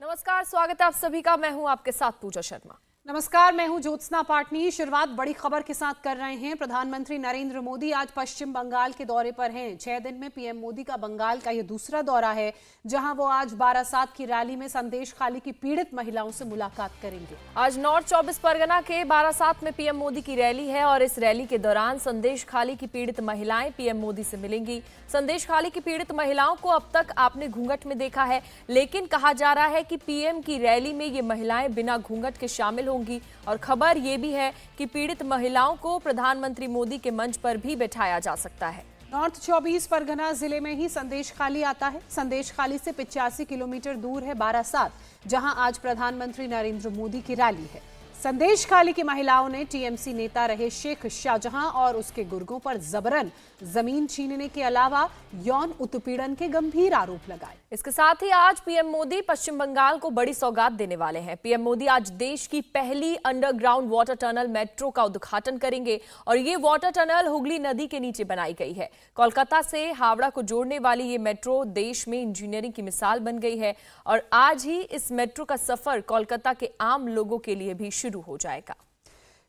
नमस्कार, स्वागत है आप सभी का। मैं हूं आपके साथ पूजा शर्मा। नमस्कार, मैं हूं ज्योत्सना पाटनी। शुरुआत बड़ी खबर के साथ कर रहे हैं। प्रधानमंत्री नरेंद्र मोदी आज पश्चिम बंगाल के दौरे पर हैं। 6 दिन में पीएम मोदी का बंगाल का यह दूसरा दौरा है, जहां वो आज बारासात की रैली में संदेश खाली की पीड़ित महिलाओं से मुलाकात करेंगे। आज नॉर्थ 24 परगना के बारासात में पीएम मोदी की रैली है और इस रैली के दौरान संदेश खाली की पीड़ित महिलाएं पीएम मोदी से मिलेंगी। संदेश खाली की पीड़ित महिलाओं को अब तक आपने घूंघट में देखा है, लेकिन कहा जा रहा है कि पीएम की रैली में ये महिलाएं बिना घूंघट के शामिल होंगी। और खबर ये भी है कि पीड़ित महिलाओं को प्रधानमंत्री मोदी के मंच पर भी बैठाया जा सकता है। नॉर्थ 24 परगना जिले में ही संदेश खाली आता है। संदेश खाली से 85 किलोमीटर दूर है बारासात, जहां आज प्रधानमंत्री नरेंद्र मोदी की रैली है। संदेश खाली की महिलाओं ने टीएमसी नेता रहे शेख शाहजहां और उसके गुर्गों पर जबरन जमीन छीनने के अलावा यौन उत्पीड़न के गंभीर आरोप लगाए। इसके साथ ही आज पीएम मोदी पश्चिम बंगाल को बड़ी सौगात देने वाले हैं। पीएम मोदी आज देश की पहली अंडरग्राउंड वाटर टनल मेट्रो का उद्घाटन करेंगे और ये वाटर टनल हुगली नदी के नीचे बनाई गई है। कोलकाता से हावड़ा को जोड़ने वाली ये मेट्रो देश में इंजीनियरिंग की मिसाल बन गई है और आज ही इस मेट्रो का सफर कोलकाता के आम लोगों के लिए भी शुरू हो जाएगा।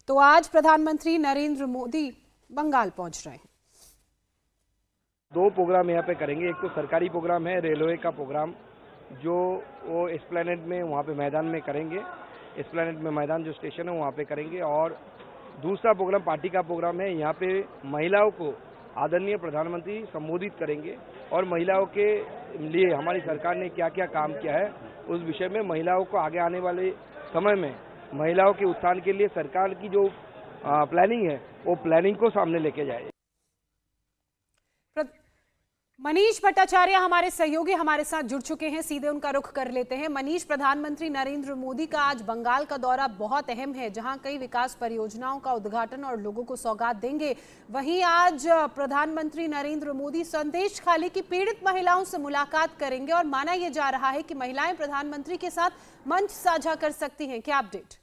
तो आज प्रधानमंत्री नरेंद्र मोदी बंगाल पहुंच रहे हैं। 2 प्रोग्राम यहाँ पे करेंगे। एक तो सरकारी प्रोग्राम है रेलवे का प्रोग्राम, जो वो एस्प्लेनेड में वहाँ पे मैदान में करेंगे। एस्प्लेनेड में मैदान जो स्टेशन है वहाँ पे करेंगे। और दूसरा प्रोग्राम पार्टी का प्रोग्राम है। यहाँ पे महिलाओं को आदरणीय प्रधानमंत्री संबोधित करेंगे और महिलाओं के लिए हमारी सरकार ने क्या क्या काम किया है उस विषय में महिलाओं को आगे आने वाले समय में महिलाओं के उत्थान के लिए सरकार की जो प्लानिंग है वो प्लानिंग को सामने लेके जाए। मनीष भट्टाचार्य हमारे सहयोगी हमारे साथ जुड़ चुके हैं, सीधे उनका रुख कर लेते हैं। मनीष, प्रधानमंत्री नरेंद्र मोदी का आज बंगाल का दौरा बहुत अहम है, जहां कई विकास परियोजनाओं का उद्घाटन और लोगों को सौगात देंगे। वहीं आज प्रधानमंत्री नरेंद्र मोदी संदेश खाली की पीड़ित महिलाओं से मुलाकात करेंगे और माना यह जा रहा है कि महिलाएं प्रधानमंत्री के साथ मंच साझा कर सकती हैं। क्या अपडेट?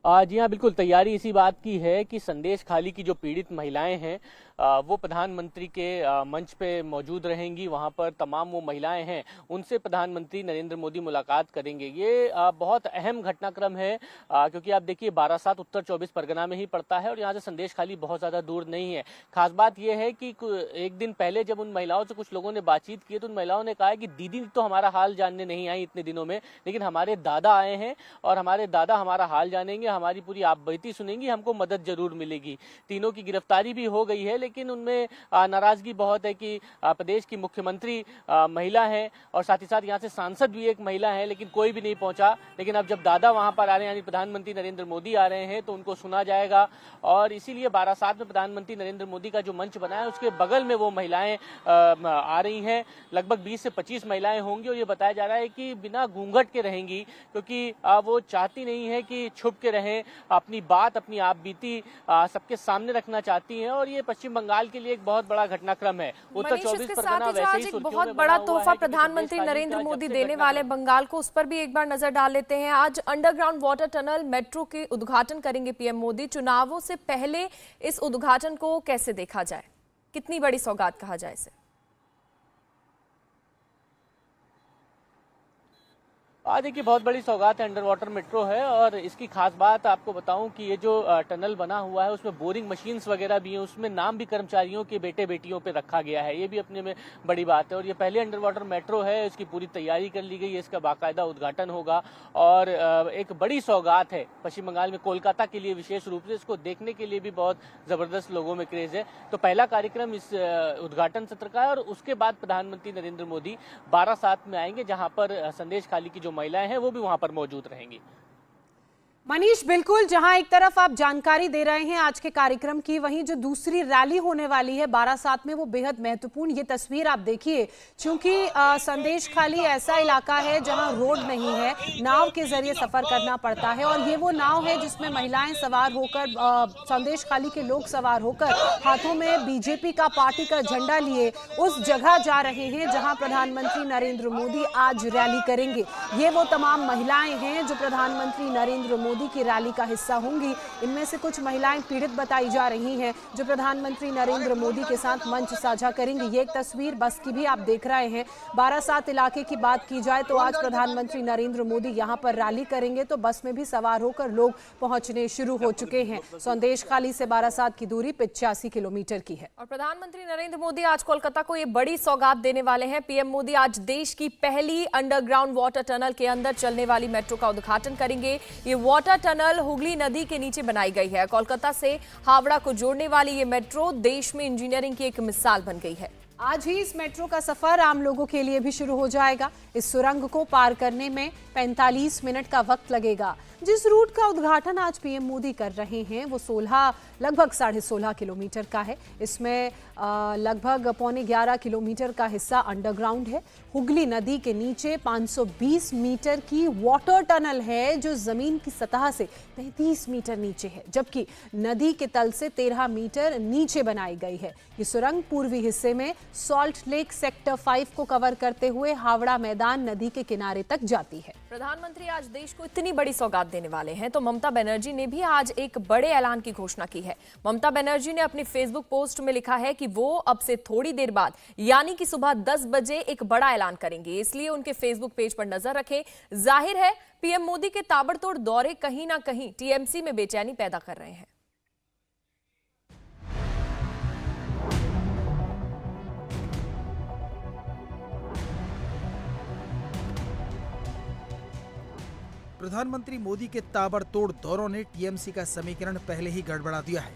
जी हाँ, बिल्कुल तैयारी इसी बात की है कि संदेश खाली की जो पीड़ित महिलाएं हैं वो प्रधानमंत्री के मंच पे मौजूद रहेंगी। वहां पर तमाम वो महिलाएं हैं उनसे प्रधानमंत्री नरेंद्र मोदी मुलाकात करेंगे। ये बहुत अहम घटनाक्रम है क्योंकि आप देखिए बारासात उत्तर 24 परगना में ही पड़ता है और यहाँ से संदेश खाली बहुत ज़्यादा दूर नहीं है। खास बात यह है कि एक दिन पहले जब उन महिलाओं से कुछ लोगों ने बातचीत की तो उन महिलाओं ने कहा कि दीदी तो हमारा हाल जानने नहीं आई इतने दिनों में, लेकिन हमारे दादा आए हैं और हमारे दादा हमारा हाल जानेंगे, हमारी पूरी आप बीती सुनेंगी, हमको मदद जरूर मिलेगी। तीनों की गिरफ्तारी भी हो गई है, लेकिन उनमें नाराजगी बहुत है कि प्रदेश की मुख्यमंत्री महिला है और साथ ही साथ यहाँ से सांसद भी एक महिला है, लेकिन कोई भी नहीं पहुंचा। लेकिन अब जब दादा वहां पर आ रहे हैं यानी प्रधानमंत्री नरेंद्र मोदी आ रहे हैं तो उनको सुना जाएगा और इसीलिए बारासात में प्रधानमंत्री नरेंद्र मोदी का जो मंच बना है उसके बगल में वो महिलाएं आ रही हैं। लगभग 20 से 25 महिलाएं होंगी और ये बताया जा रहा है कि बिना घूंघट के रहेंगी, क्योंकि वो चाहती नहीं है कि छुप के रहें, अपनी बात अपनी आप बीती सबके सामने रखना चाहती हैं और ये पश्चिम बंगाल के लिए एक बहुत बड़ा घटनाक्रम है। उत्तर 24 परगना वैसे ही सुर्खियों बहुत में बड़ा बना हुआ तोहफा है कि प्रधानमंत्री नरेंद्र मोदी देने वाले बंगाल को, उस पर भी एक बार नजर डाल लेते हैं। आज अंडरग्राउंड वाटर टनल मेट्रो के उद्घाटन करेंगे पीएम मोदी। चुनावों से पहले इस उद्घाटन को कैसे देखा जाए, कितनी बड़ी सौगात कहा जाए इसे? देखिए बहुत बड़ी सौगात है, अंडर वाटर मेट्रो है और इसकी खास बात आपको बताऊं कि ये जो टनल बना हुआ है उसमें बोरिंग मशीन्स वगैरह भी हैं, उसमें नाम भी कर्मचारियों के बेटे बेटियों पे रखा गया है। ये भी अपने में बड़ी बात है और ये पहले अंडर वाटर मेट्रो है, इसकी पूरी तैयारी कर ली गई है, इसका बाकायदा उद्घाटन होगा और एक बड़ी सौगात है पश्चिम बंगाल में, कोलकाता के लिए विशेष रूप से। इसको देखने के लिए भी बहुत जबरदस्त लोगों में क्रेज है। तो पहला कार्यक्रम इस उद्घाटन सत्र का है और उसके बाद प्रधानमंत्री नरेंद्र मोदी बारासात में आएंगे, जहां पर संदेश खाली की जो महिलाएं हैं वो भी वहां पर मौजूद रहेंगी। मनीष, बिल्कुल, जहां एक तरफ आप जानकारी दे रहे हैं आज के कार्यक्रम की, वहीं जो दूसरी रैली होने वाली है बारासात में वो बेहद महत्वपूर्ण। ये तस्वीर आप देखिए, क्योंकि संदेश खाली ऐसा इलाका है जहां रोड नहीं है, नाव के जरिए सफर करना पड़ता है और ये वो नाव है जिसमें महिलाएं सवार होकर, संदेश खाली के लोग सवार होकर हाथों में बीजेपी का पार्टी का झंडा लिए उस जगह जा रहे हैं जहां प्रधानमंत्री नरेंद्र मोदी आज रैली करेंगे। ये वो तमाम महिलाएं हैं जो प्रधानमंत्री नरेंद्र मोदी मोदी की रैली का हिस्सा होंगी। इनमें से कुछ महिलाएं पीड़ित बताई जा रही हैं, जो प्रधानमंत्री नरेंद्र मोदी के साथ मंच साझा करेंगी। ये एक तस्वीर बस की भी आप देख रहे हैं। बारासात इलाके की बात की जाए तो आज प्रधानमंत्री नरेंद्र मोदी यहां पर रैली करेंगे, तो बस में भी सवार होकर लोग पहुंचने शुरू हो चुके हैं। संदेशखाली से बारासात की दूरी 85 किलोमीटर की है। और प्रधानमंत्री नरेंद्र मोदी आज कोलकाता को ये बड़ी सौगात देने वाले हैं। पीएम मोदी आज देश की पहली अंडरग्राउंड वाटर टनल के अंदर चलने वाली मेट्रो का उद्घाटन करेंगे। ये वाटर टनल हुगली नदी के नीचे बनाई गई है। कोलकाता से हावड़ा को जोड़ने वाली ये मेट्रो देश में इंजीनियरिंग की एक मिसाल बन गई है। आज ही इस मेट्रो का सफर आम लोगों के लिए भी शुरू हो जाएगा। इस सुरंग को पार करने में 45 मिनट का वक्त लगेगा। जिस रूट का उद्घाटन आज पीएम मोदी कर रहे हैं वो लगभग 16.5 किलोमीटर का है। इसमें लगभग 11.25 किलोमीटर का हिस्सा अंडरग्राउंड है। हुगली नदी के नीचे 520 मीटर की वाटर टनल है, जो जमीन की सतह से 33 मीटर नीचे है, जबकि नदी के तल से 13 मीटर नीचे बनाई गई है। ये सुरंग पूर्वी हिस्से में सॉल्ट लेक सेक्टर 5 को कवर करते हुए हावड़ा मैदान नदी के किनारे तक जाती है। प्रधानमंत्री आज देश को इतनी बड़ी सौगात देने वाले हैं, तो ममता बनर्जी ने भी आज एक बड़े ऐलान की घोषणा की है। ममता बनर्जी ने अपनी फेसबुक पोस्ट में लिखा है कि वो अब से थोड़ी देर बाद यानी कि सुबह 10 बजे एक बड़ा ऐलान करेंगे, इसलिए उनके फेसबुक पेज पर नजर रखें। जाहिर है पीएम मोदी के ताबड़तोड़ दौरे कहीं ना कहीं टीएमसी में बेचैनी पैदा कर रहे हैं। प्रधानमंत्री मोदी के ताबड़तोड़ दौरों ने टीएमसी का समीकरण पहले ही गड़बड़ा दिया है।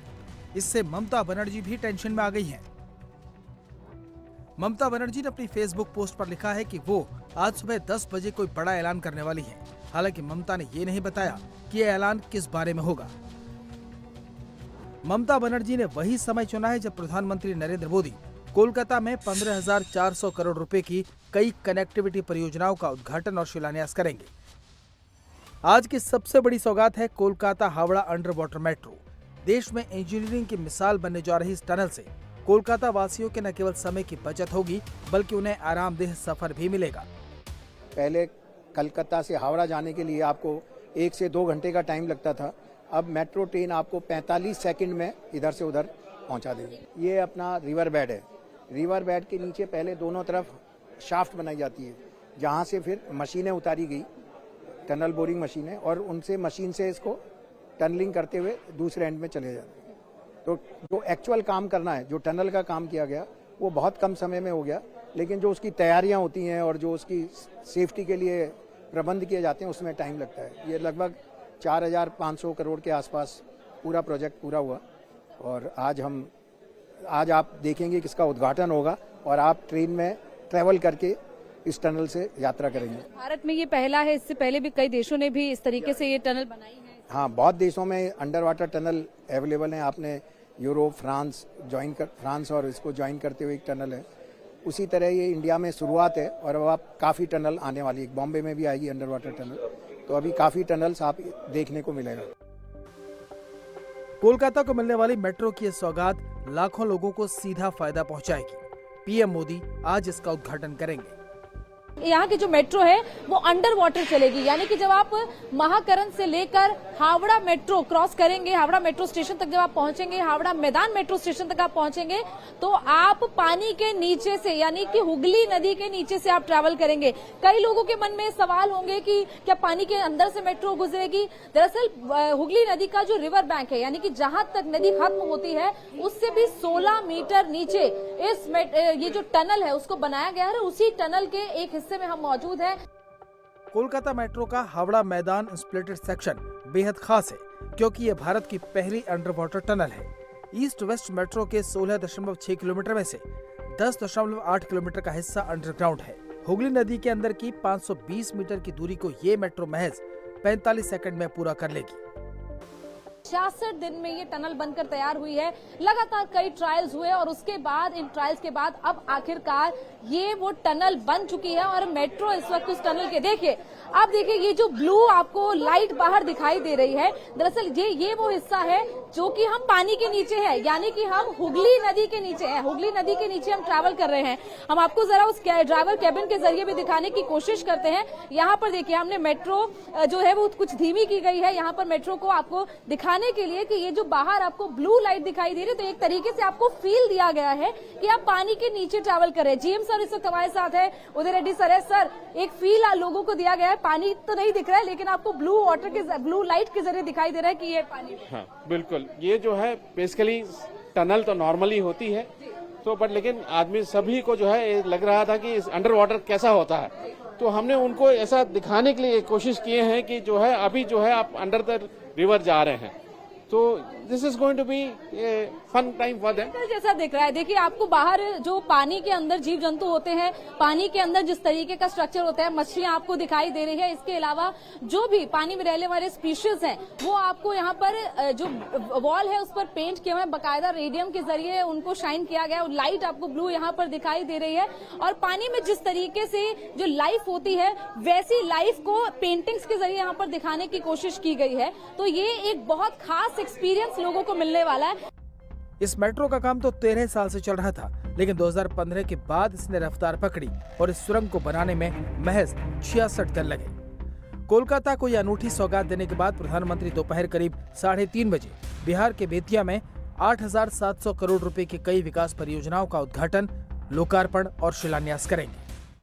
इससे ममता बनर्जी भी टेंशन में आ गई हैं। ममता बनर्जी ने अपनी फेसबुक पोस्ट पर लिखा है कि वो आज सुबह 10 बजे कोई बड़ा ऐलान करने वाली हैं। हालांकि ममता ने ये नहीं बताया कि यह ऐलान किस बारे में होगा। ममता बनर्जी ने वही समय चुना है जब प्रधानमंत्री नरेंद्र मोदी कोलकाता में 15,400 करोड़ रुपए की कई कनेक्टिविटी परियोजनाओं का उद्घाटन और शिलान्यास करेंगे। आज की सबसे बड़ी सौगात है Kolkata Howrah under water metro. देश में इंजीनियरिंग की मिसाल बनने जा रही इस टनल से कोलकाता वासियों के न केवल समय की बचत होगी, बल्कि उन्हें आरामदेह सफर भी मिलेगा। पहले कलकत्ता से हावड़ा जाने के लिए आपको 1 से 2 घंटे का टाइम लगता था। अब मेट्रो ट्रेन आपको 45 सेकंड में इधर से उधर पहुंचा देगी। ये अपना रिवर बेड है। रिवर बेड के नीचे पहले दोनों तरफ शाफ्ट बनाई जाती है, जहां से फिर मशीनें उतारी गई, टनल बोरिंग मशीनें, और उनसे मशीन से इसको टनलिंग करते हुए दूसरे एंड में चले जाते हैं। तो जो एक्चुअल काम करना है, जो टनल का काम किया गया, वो बहुत कम समय में हो गया, लेकिन जो उसकी तैयारियां होती हैं और जो उसकी सेफ्टी के लिए प्रबंध किए जाते हैं उसमें टाइम लगता है। ये लगभग 4,500 करोड़ के आसपास पूरा प्रोजेक्ट पूरा हुआ, और आज आप देखेंगे कि इसका उद्घाटन होगा और आप ट्रेन में ट्रैवल करके इस टनल से यात्रा करेंगे। भारत में ये पहला है, इससे पहले भी कई देशों ने भी इस तरीके से ये टनल बनाई है। हाँ, बहुत देशों में अंडर वाटर टनल अवेलेबल हैं। आपने यूरोप, फ्रांस और इसको ज्वाइन करते हुए एक टनल है। उसी तरह ये इंडिया में शुरुआत है, और अब आप काफ़ी टनल आने वाली है। बॉम्बे में भी आएगी अंडर वाटर टनल, तो अभी काफ़ी टनल्स आप देखने को मिलेगा। कोलकाता को मिलने वाली मेट्रो की यह सौगात लाखों लोगों को सीधा फायदा पहुंचाएगी। पीएम मोदी आज इसका उद्घाटन करेंगे। यहाँ की जो मेट्रो है वो अंडर वाटर चलेगी, यानी कि जब आप महाकरण से लेकर हावड़ा मेट्रो क्रॉस करेंगे, हावड़ा मेट्रो स्टेशन तक जब आप पहुंचेंगे, हावड़ा मैदान मेट्रो स्टेशन तक आप पहुंचेंगे, तो आप पानी के नीचे से, यानी कि हुगली नदी के नीचे से आप ट्रैवल करेंगे। कई लोगों के मन में सवाल होंगे कि क्या पानी के अंदर से मेट्रो गुजरेगी। दरअसल हुगली नदी का जो रिवर बैंक है, यानी कि जहां तक नदी खत्म होती है उससे भी 16 मीटर नीचे ये जो टनल है उसको बनाया गया है। उसी टनल के एक हिस्से में हम मौजूद हैं। कोलकाता मेट्रो का हावड़ा मैदान स्प्लिटेड सेक्शन बेहद खास है, क्योंकि ये भारत की पहली अंडर वाटर टनल है। ईस्ट वेस्ट मेट्रो के 16.6 किलोमीटर में से 10.8 किलोमीटर का हिस्सा अंडरग्राउंड है। हुगली नदी के अंदर की 520 मीटर की दूरी को ये मेट्रो महज 45 सेकंड में पूरा कर लेगी। 66 दिन में ये टनल बनकर तैयार हुई है। लगातार कई ट्रायल्स हुए और उसके बाद, इन ट्रायल्स के बाद अब आखिरकार ये वो टनल बन चुकी है। और मेट्रो इस वक्त उस टनल के, देखिए आप देखिए, ये जो ब्लू आपको लाइट बाहर दिखाई दे रही है, दरअसल ये वो हिस्सा है जो कि हम पानी के नीचे है, यानी कि हम हुगली नदी के नीचे है। हुगली नदी के नीचे हम ट्रैवल कर रहे हैं। हम आपको जरा उस ड्राइवर कैबिन के जरिए भी दिखाने की कोशिश करते हैं। यहाँ पर देखिए, हमने मेट्रो जो है वो कुछ धीमी की गई है यहाँ पर मेट्रो को आपको दिखाने के लिए कि ये जो बाहर आपको ब्लू लाइट दिखाई दे रही है, तो एक तरीके से आपको फील दिया गया है कि आप पानी के नीचे ट्रैवल कर रहे हैं। जीएम सर इस वक्त हमारे साथ है, उदय रेड्डी सर है। सर, एक फील लोगों को दिया गया है, पानी तो नहीं दिख रहा है लेकिन आपको ब्लू लाइट के जरिए दिखाई दे रहा है कि ये पानी। हाँ, बिल्कुल। ये जो है बेसिकली टनल तो नॉर्मली होती है, तो बट लेकिन आदमी सभी को जो है लग रहा था कि अंडर वाटर कैसा होता है, तो हमने उनको ऐसा दिखाने के लिए कोशिश किए हैं कि जो है अभी जो है आप अंडर द रिवर जा रहे हैं, तो this is going to be fun time for them. जैसा दिख रहा है, देखिए आपको बाहर जो पानी के अंदर जीव जंतु होते हैं, पानी के अंदर जिस तरीके का स्ट्रक्चर होता है, मछलियां आपको दिखाई दे रही है। इसके अलावा जो भी पानी में रहने वाले स्पीशीज हैं वो आपको यहाँ पर जो वॉल है उस पर पेंट किया हुआ है, बाकायदा रेडियम के जरिए उनको शाइन किया गया है। लाइट आपको ब्लू यहाँ पर दिखाई दे रही है और पानी में जिस तरीके से जो लाइफ होती है वैसी लाइफ को पेंटिंग्स के जरिए यहाँ पर दिखाने की कोशिश की गई है। तो ये एक बहुत खास एक्सपीरियंस लोगों को मिलने वाला है। इस मेट्रो का काम तो 13 साल से चल रहा था, लेकिन 2015 के बाद इसने रफ्तार पकड़ी और इस सुरंग को बनाने में महज 66 दिन लगे। कोलकाता को यह अनूठी सौगात देने के बाद प्रधानमंत्री दोपहर करीब 3:30 बजे बिहार के बेतिया में 8,700 करोड़ रुपए की कई विकास परियोजनाओं का उद्घाटन, लोकार्पण और शिलान्यास करेंगे।